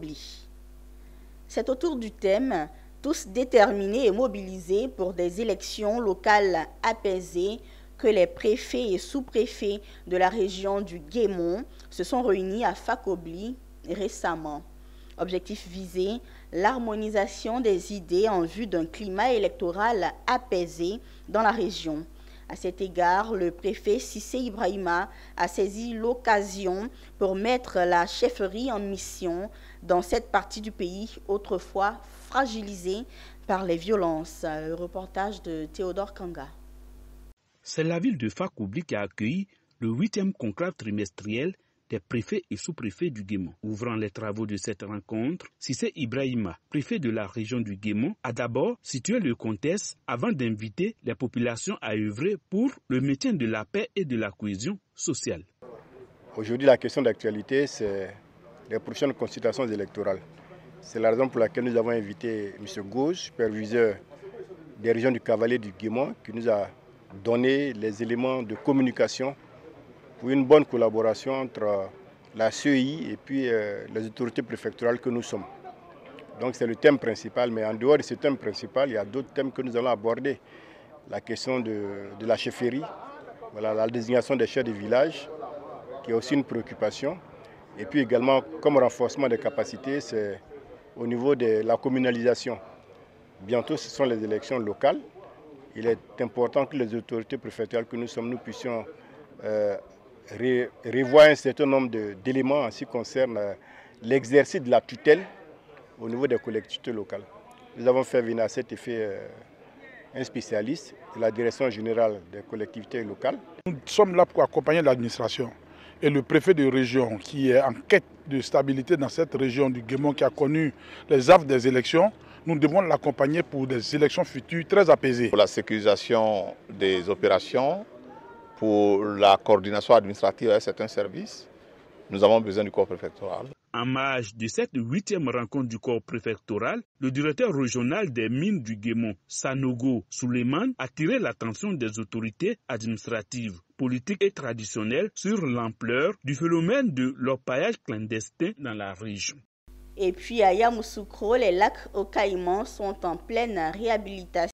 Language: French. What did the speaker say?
Fakobli. C'est autour du thème « Tous déterminés et mobilisés pour des élections locales apaisées » que les préfets et sous-préfets de la région du Guémon se sont réunis à Fakobli récemment. Objectif visé, l'harmonisation des idées en vue d'un climat électoral apaisé dans la région. À cet égard, le préfet Cissé Ibrahima a saisi l'occasion pour mettre la chefferie en mission dans cette partie du pays autrefois fragilisée par les violences. Le reportage de Théodore Kanga. C'est la ville de Fakobli qui a accueilli le 8e conclave trimestriel des préfets et sous-préfets du Guémon. Ouvrant les travaux de cette rencontre, Cissé Ibrahima, préfet de la région du Guémon, a d'abord situé le contexte avant d'inviter les populations à œuvrer pour le maintien de la paix et de la cohésion sociale. Aujourd'hui, la question d'actualité, c'est les prochaines consultations électorales. C'est la raison pour laquelle nous avons invité M. Gauche, superviseur des régions du Cavalier du Guémon, qui nous a donné les éléments de communication pour une bonne collaboration entre la CEI et puis les autorités préfectorales que nous sommes. Donc c'est le thème principal, mais en dehors de ce thème principal, il y a d'autres thèmes que nous allons aborder. La question de la chefferie, voilà, la désignation des chefs de village, qui est aussi une préoccupation. Et puis également, comme renforcement des capacités, c'est au niveau de la communalisation. Bientôt, ce sont les élections locales. Il est important que les autorités préfectorales que nous sommes, nous puissions revoir un certain nombre d'éléments en ce qui concerne l'exercice de la tutelle au niveau des collectivités locales. Nous avons fait venir à cet effet un spécialiste de la direction générale des collectivités locales. Nous sommes là pour accompagner l'administration et le préfet de région qui est en quête de stabilité dans cette région du Guémon qui a connu les affres des élections. Nous devons l'accompagner pour des élections futures très apaisées. Pour la sécurisation des opérations, pour la coordination administrative avec certains services, nous avons besoin du corps préfectoral. En marge de cette 8e rencontre du corps préfectoral, le directeur régional des mines du Guémon, Sanogo Suleiman, a attiré l'attention des autorités administratives, politiques et traditionnelles sur l'ampleur du phénomène de l'orpaillage clandestin dans la région. Et puis à Yamoussoukro, les lacs au Caïman sont en pleine réhabilitation.